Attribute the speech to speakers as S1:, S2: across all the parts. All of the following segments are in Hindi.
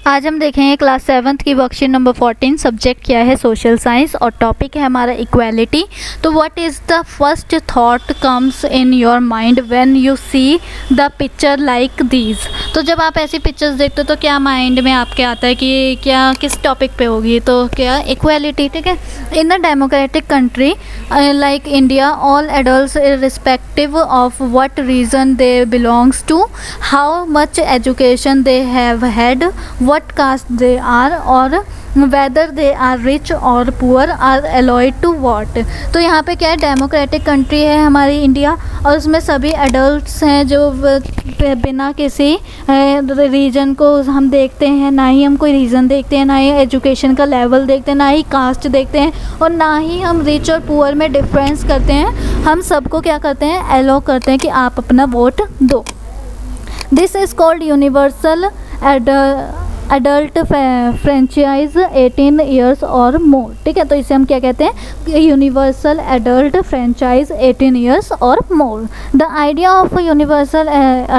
S1: आज हम देखेंगे क्लास 7th की वर्कशीट नंबर 14। सब्जेक्ट क्या है? सोशल साइंस और टॉपिक है हमारा इक्वालिटी। तो what is the first thought comes in your mind when you see the picture like these. तो जब आप ऐसी पिक्चर्स देखते हो तो क्या माइंड में आपके आता है कि क्या किस टॉपिक पे होगी? तो क्या इक्वालिटी, ठीक है। In a democratic country like India, all adults irrespective of what region they belongs to, how much education they have had, what caste they are, or whether they are rich or poor, are allowed to vote। तो यहाँ पे क्या है, डेमोक्रेटिक कंट्री है हमारी इंडिया और उसमें सभी एडल्ट्स हैं जो बिना किसी रीजन को हम देखते हैं, ना ही हम कोई रीज़न देखते हैं, ना ही एजुकेशन का लेवल देखते हैं, ना ही कास्ट देखते हैं और ना ही हम रिच और पुअर में डिफरेंस करते हैं। हम सबको क्या करते हैं, एलो करते हैं कि आप अपना वोट दो। This is called universal adult franchise 18 years और मोर, ठीक है। तो इसे हम क्या कहते हैं, यूनिवर्सल एडल्ट फ्रेंचाइज 18 ईयर्स और more. The idea of universal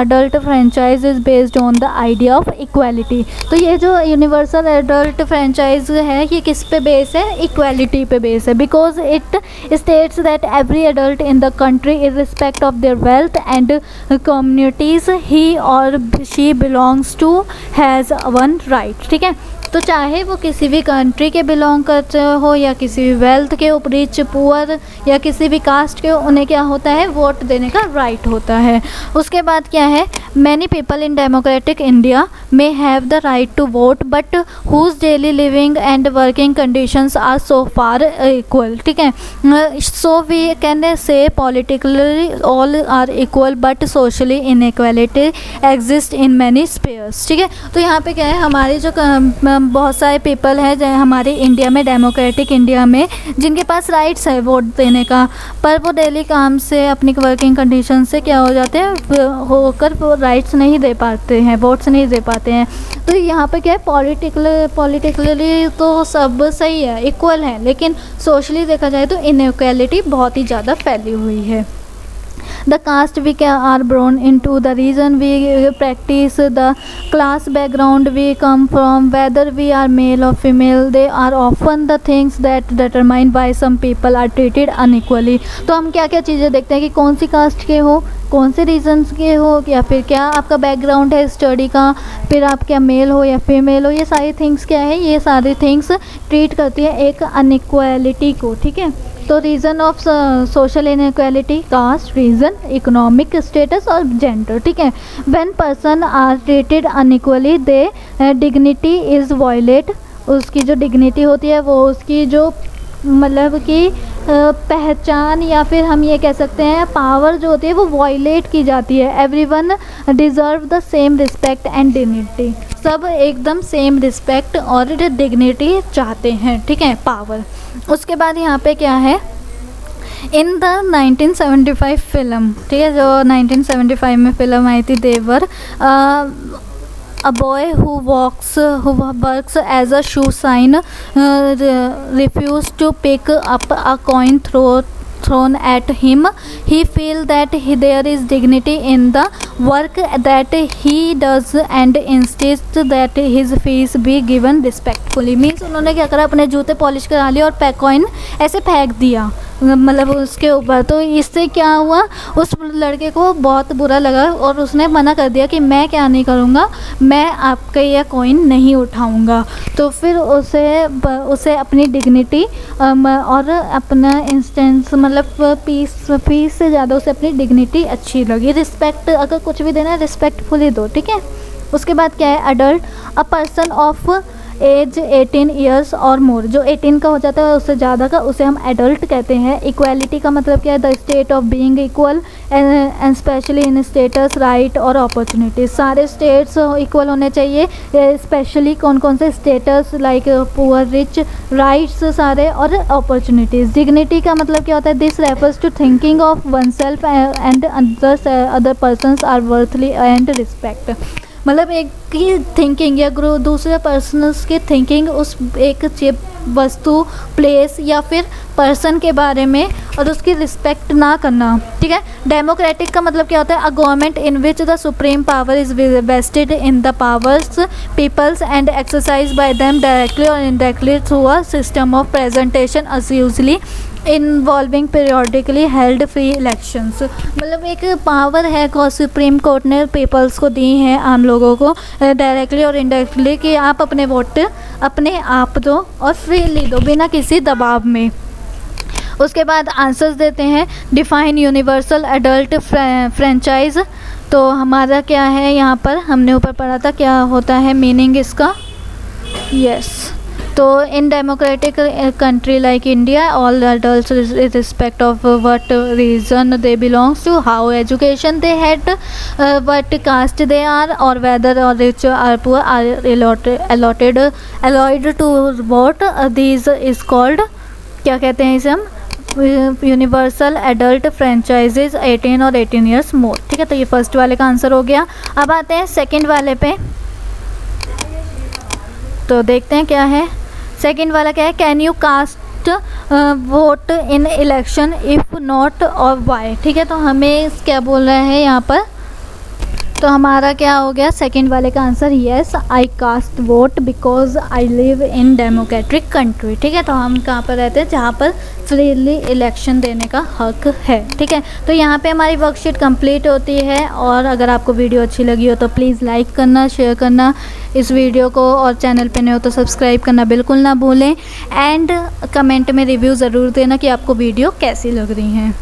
S1: adult franchise is based on the idea of equality. तो ये जो यूनिवर्सल एडल्ट फ्रेंचाइज है ये किस पे बेस है? इक्वालिटी पे बेस है। Because it states that every adult in the country irrespective of their wealth and communities he और she belongs to has one right, ठीक है। तो चाहे वो किसी भी कंट्री के बिलोंग करते हो या किसी भी वेल्थ के, रिच पुअर या किसी भी कास्ट के, उन्हें क्या होता है, वोट देने का राइट होता है। उसके बाद क्या है, many people in democratic India may have the right to vote but whose daily living and working conditions are so far equal, ठीक है। So we can say politically all are equal but socially inequality exist in many spheres, ठीक है। तो यहाँ पे क्या है, हमारी जो बहुत सारे पीपल हैं जो हमारे इंडिया में, डेमोक्रेटिक इंडिया में, जिनके पास राइट्स है वोट देने का, पर वो डेली काम से, अपनी वर्किंग कंडीशन से क्या हो जाते हैं, होकर वो राइट्स नहीं दे पाते हैं, वोट्स नहीं दे पाते हैं। तो यहाँ पे क्या है, पॉलिटिकली तो सब सही है, इक्वल है, लेकिन सोशली देखा जाए तो इनइक्वालिटी बहुत ही ज़्यादा फैली हुई है। The caste we are born into, the reason we practice, the class background we come from, whether we are male or female, they are often the things that determine why some people are treated unequally। तो हम क्या क्या चीज़ें देखते हैं कि कौन सी कास्ट के हो, कौन से रीजन्स के हो, या फिर क्या आपका बैकग्राउंड है स्टडी का, फिर आप क्या मेल हो या फीमेल हो, ये सारी थिंग्स क्या है, ये सारी थिंग्स ट्रीट करती है एक अनइक्वालिटी को, ठीक है। तो reason of social inequality, caste, reason, economic status और जेंडर, ठीक है। When person are treated unequally the dignity is violate. उसकी जो डिग्निटी होती है वो उसकी जो मतलब कि पहचान या फिर हम ये कह सकते हैं पावर जो होती है वो वायलेट की जाती है। Everyone deserve the same respect and dignity. सब एकदम सेम रिस्पेक्ट और डिग्निटी चाहते हैं, ठीक है, पावर। उसके बाद यहाँ पे क्या है, इन द 1975 फिल्म, ठीक है, जो 1975 में फ़िल्म आई थी देवर, A boy who works as a shoe sign refused to pick up a coin thrown at him. He feel that there is dignity in the work that he does and insists that his fees be given respectfully। Means उन्होंने क्या करा, अपने जूते पॉलिश करा लिए और कॉइन ऐसे फेंक दिया मतलब उसके ऊपर। तो इससे क्या हुआ, उस लड़के को बहुत बुरा लगा और उसने मना कर दिया कि मैं क्या नहीं करूँगा, मैं आपका यह कॉइन नहीं उठाऊँगा। तो फिर उसे अपनी डिग्निटी और अपना इंस्टेंस मतलब फीस से ज़्यादा उसे अपनी डिग्निटी अच्छी लगी। रिस्पेक्ट अगर कुछ भी देना है रिस्पेक्टफुली दो, ठीक है। उसके बाद क्या है, adult, a person of age 18 years और मोर। जो 18 का हो जाता है उससे ज़्यादा का उसे हम एडल्ट कहते हैं। इक्वालिटी का मतलब क्या है, the state of being equal and specially in status, right और अपॉर्चुनिटीज। सारे स्टेट्स इक्वल होने चाहिए, स्पेशली कौन कौन से status, like poor, rich, rights सारे, और अपॉर्चुनिटीज़। डिग्निटी का मतलब क्या होता है, this refers to thinking of oneself and other persons are worthy and respect. मतलब एक की थिंकिंग या दूसरे पर्सनस की थिंकिंग उस एक चिप वस्तु, प्लेस या फिर पर्सन के बारे में और उसकी रिस्पेक्ट ना करना, ठीक है। डेमोक्रेटिक का मतलब क्या होता है? A government in which the supreme power is vested in the powers peoples and exercise by them directly और indirectly through a system of presentation as usually involving periodically held free elections. मतलब एक पावर है को सुप्रीम कोर्ट ने पीपल्स को दी है, आम लोगों को डायरेक्टली और इनडायरेक्टली, कि आप अपने वोट अपने आप दो और फ्रीली दो बिना किसी दबाव में। उसके बाद आंसर्स देते हैं। Define universal adult franchise. तो हमारा क्या है यहाँ पर, हमने ऊपर पढ़ा था क्या होता है मीनिंग इसका। यस, तो इन democratic country like India all adults irrespective of what region they belongs to, how education they had, what caste they are, or whether or rich or poor are allowed to vote. These is called, क्या कहते हैं इसे हम, यूनिवर्सल एडल्ट फ्रेंचाइजेज 18 और 18 ईयर्स मोर, ठीक है। तो ये फर्स्ट वाले का आंसर हो गया। अब आते हैं सेकंड वाले पे, तो देखते हैं क्या है। सेकंड वाला क्या है? Can you cast vote in election if not और वाई, ठीक है। तो हमें क्या बोल रहा है यहाँ पर, तो हमारा क्या हो गया सेकंड वाले का answer, yes I cast vote because I live in democratic country, ठीक है। तो हम कहाँ पर रहते हैं? जहाँ पर फ्रीली इलेक्शन देने का हक है, ठीक है। तो यहाँ पे हमारी वर्कशीट कंप्लीट होती है। और अगर आपको वीडियो अच्छी लगी हो तो प्लीज़ लाइक करना, शेयर करना इस वीडियो को, और चैनल पे नए हो तो सब्सक्राइब करना बिल्कुल ना भूलें। एंड कमेंट में रिव्यू ज़रूर देना कि आपको वीडियो कैसी लग रही हैं।